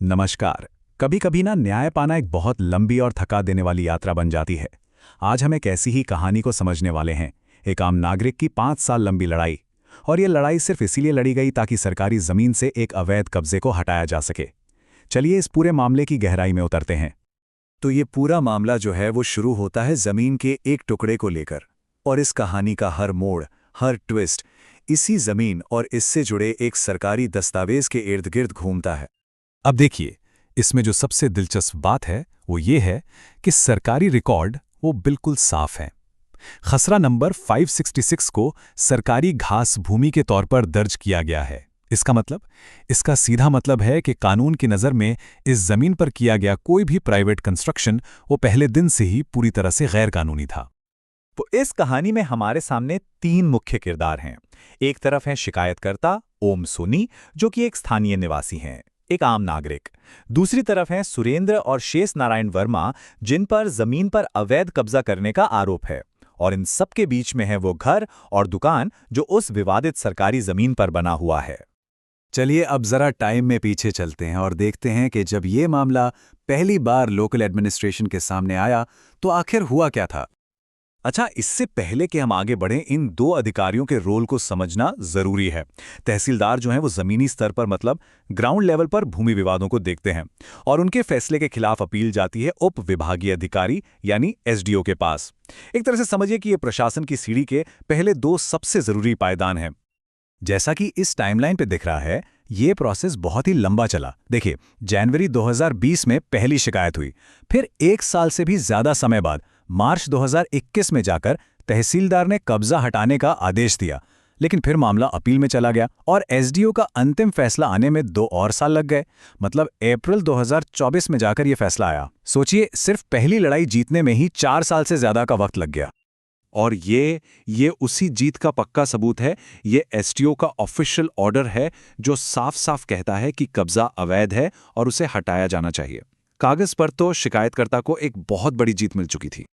नमस्कार। कभी कभी ना न्याय पाना एक बहुत लंबी और थका देने वाली यात्रा बन जाती है। आज हम एक ऐसी ही कहानी को समझने वाले हैं। एक आम नागरिक की 5 साल लंबी लड़ाई। और ये लड़ाई सिर्फ इसीलिए लड़ी गई ताकि सरकारी जमीन से एक अवैध कब्जे को हटाया जा सके। चलिए इस पूरे मामले की गहराई में उतरते हैं। तो ये पूरा मामला जो है वो शुरू होता है जमीन के एक टुकड़े को लेकर। और इस कहानी का हर मोड़, हर ट्विस्ट इसी जमीन और इससे जुड़े एक सरकारी दस्तावेज के इर्द गिर्द घूमता है। अब देखिए, इसमें जो सबसे दिलचस्प बात है वो ये है कि सरकारी रिकॉर्ड वो बिल्कुल साफ है। खसरा नंबर 566 को सरकारी घास भूमि के तौर पर दर्ज किया गया है। इसका सीधा मतलब है कि कानून की नज़र में इस जमीन पर किया गया कोई भी प्राइवेट कंस्ट्रक्शन वो पहले दिन से ही पूरी तरह से गैर कानूनी था। तो इस कहानी में हमारे सामने 3 मुख्य किरदार हैं। एक तरफ है शिकायतकर्ता ओम सोनी, जो कि एक स्थानीय निवासी हैं, एक आम नागरिक। दूसरी तरफ हैं सुरेंद्र और शेष नारायण वर्मा, जिन पर जमीन पर अवैध कब्जा करने का आरोप है। और इन सबके बीच में है वो घर और दुकान जो उस विवादित सरकारी जमीन पर बना हुआ है। चलिए अब जरा टाइम में पीछे चलते हैं और देखते हैं कि जब ये मामला पहली बार लोकल एडमिनिस्ट्रेशन के सामने आया तो आखिर हुआ क्या था। अच्छा, इससे पहले कि हम आगे बढ़ें, इन 2 अधिकारियों के रोल को समझना जरूरी है। तहसीलदार जो हैं वो जमीनी स्तर पर मतलब ग्राउंड लेवल पर भूमि विवादों को देखते हैं और उनके फैसले के खिलाफ अपील जाती है उप विभागीय अधिकारी यानी एसडीओ के पास। एक तरह से समझिए कि ये प्रशासन की सीढ़ी के पहले 2 सबसे जरूरी पायदान हैं। जैसा कि इस टाइमलाइन पे दिख रहा है, ये प्रोसेस बहुत ही लंबा चला। देखिए, जनवरी 2020 में पहली शिकायत हुई, फिर 1 साल से भी ज्यादा समय बाद मार्च 2021 में जाकर तहसीलदार ने कब्जा हटाने का आदेश दिया। लेकिन फिर मामला अपील में चला गया और एसडीओ का अंतिम फैसला आने में 2 और साल लग गए। मतलब अप्रैल 2024 में जाकर यह फैसला आया। सोचिए, सिर्फ पहली लड़ाई जीतने में ही 4 साल से ज्यादा का वक्त लग गया। और ये उसी जीत का पक्का सबूत है। ये एसडीओ का ऑफिशियल ऑर्डर है जो साफ साफ कहता है कि कब्जा अवैध है और उसे हटाया जाना चाहिए। कागज पर तो शिकायतकर्ता को एक बहुत बड़ी जीत मिल चुकी थी।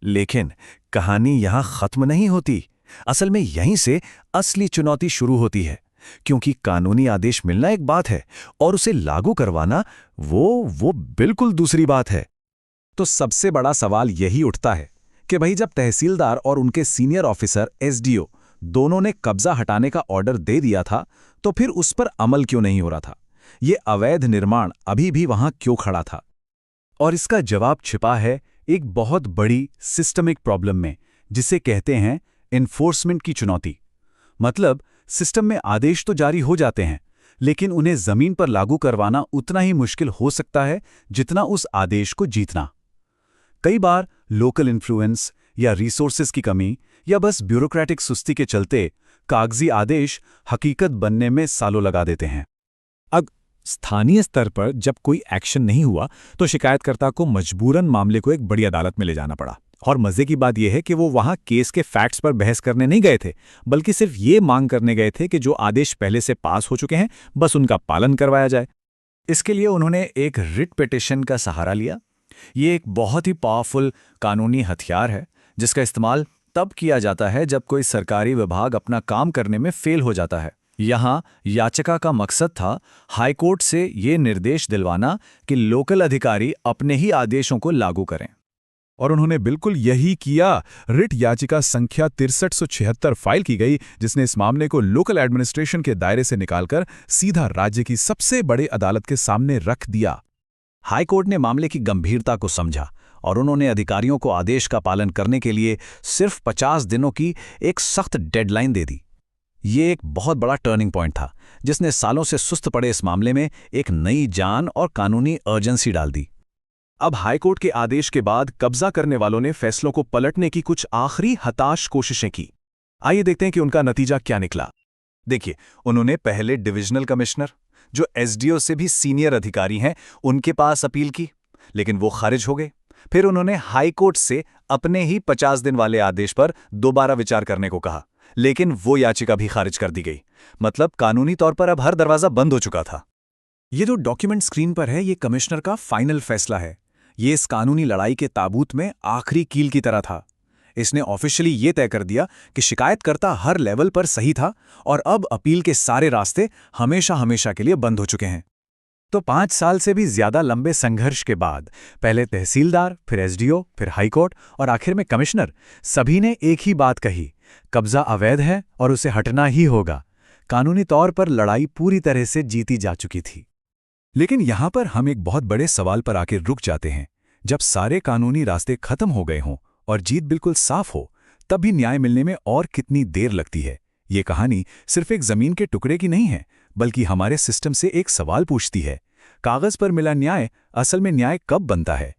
लेकिन कहानी यहां खत्म नहीं होती। असल में यहीं से असली चुनौती शुरू होती है, क्योंकि कानूनी आदेश मिलना एक बात है और उसे लागू करवाना वो बिल्कुल दूसरी बात है। तो सबसे बड़ा सवाल यही उठता है कि भाई, जब तहसीलदार और उनके सीनियर ऑफिसर एसडीओ दोनों ने कब्जा हटाने का ऑर्डर दे दिया था, तो फिर उस पर अमल क्यों नहीं हो रहा था? ये अवैध निर्माण अभी भी वहां क्यों खड़ा था? और इसका जवाब छिपा है एक बहुत बड़ी सिस्टमिक प्रॉब्लम में, जिसे कहते हैं एनफोर्समेंट की चुनौती। मतलब, सिस्टम में आदेश तो जारी हो जाते हैं, लेकिन उन्हें जमीन पर लागू करवाना उतना ही मुश्किल हो सकता है जितना उस आदेश को जीतना। कई बार लोकल इन्फ्लुएंस या रिसोर्सेज की कमी या बस ब्यूरोक्रेटिक सुस्ती के चलते कागजी आदेश हकीकत बनने में सालों लगा देते हैं। अब स्थानीय स्तर पर जब कोई एक्शन नहीं हुआ तो शिकायतकर्ता को मजबूरन मामले को एक बड़ी अदालत में ले जाना पड़ा। और मजे की बात यह है कि वो वहां केस के फैक्ट्स पर बहस करने नहीं गए थे, बल्कि सिर्फ ये मांग करने गए थे कि जो आदेश पहले से पास हो चुके हैं बस उनका पालन करवाया जाए। इसके लिए उन्होंने एक रिट पिटिशन का सहारा लिया। ये एक बहुत ही पावरफुल कानूनी हथियार है जिसका इस्तेमाल तब किया जाता है जब कोई सरकारी विभाग अपना काम करने में फेल हो जाता है। यहाँ याचिका का मकसद था हाईकोर्ट से ये निर्देश दिलवाना कि लोकल अधिकारी अपने ही आदेशों को लागू करें। और उन्होंने बिल्कुल यही किया। रिट याचिका संख्या 6376 फाइल की गई, जिसने इस मामले को लोकल एडमिनिस्ट्रेशन के दायरे से निकालकर सीधा राज्य की सबसे बड़ी अदालत के सामने रख दिया। हाईकोर्ट ने मामले की गंभीरता को समझा और उन्होंने अधिकारियों को आदेश का पालन करने के लिए सिर्फ 50 दिनों की एक सख्त डेडलाइन दे दी। ये एक बहुत बड़ा टर्निंग पॉइंट था, जिसने सालों से सुस्त पड़े इस मामले में एक नई जान और कानूनी अर्जेंसी डाल दी। अब हाईकोर्ट के आदेश के बाद कब्जा करने वालों ने फैसलों को पलटने की कुछ आखिरी हताश कोशिशें की। आइए देखते हैं कि उनका नतीजा क्या निकला। देखिए, उन्होंने पहले डिविजनल कमिश्नर, जो एसडीओ से भी सीनियर अधिकारी हैं, उनके पास अपील की, लेकिन वो खारिज हो गए। फिर उन्होंने हाईकोर्ट से अपने ही 50 दिन वाले आदेश पर दोबारा विचार करने को कहा, लेकिन वो याचिका भी खारिज कर दी गई। मतलब कानूनी तौर पर अब हर दरवाजा बंद हो चुका था। ये जो डॉक्यूमेंट स्क्रीन पर है, ये कमिश्नर का फाइनल फैसला है। ये इस कानूनी लड़ाई के ताबूत में आखिरी कील की तरह था। इसने ऑफिशियली ये तय कर दिया कि शिकायतकर्ता हर लेवल पर सही था और अब अपील के सारे रास्ते हमेशा हमेशा के लिए बंद हो चुके हैं। तो 5 साल से भी ज्यादा लंबे संघर्ष के बाद पहले तहसीलदार, फिर एसडीओ, फिर हाईकोर्ट और आखिर में कमिश्नर, सभी ने एक ही बात कही, कब्जा अवैध है और उसे हटना ही होगा। कानूनी तौर पर लड़ाई पूरी तरह से जीती जा चुकी थी। लेकिन यहां पर हम एक बहुत बड़े सवाल पर आकर रुक जाते हैं। जब सारे कानूनी रास्ते खत्म हो गए हों और जीत बिल्कुल साफ हो, तब भी न्याय मिलने में और कितनी देर लगती है? ये कहानी सिर्फ एक जमीन के टुकड़े की नहीं है, बल्कि हमारे सिस्टम से एक सवाल पूछती है। कागज पर मिला न्याय असल में न्याय कब बनता है?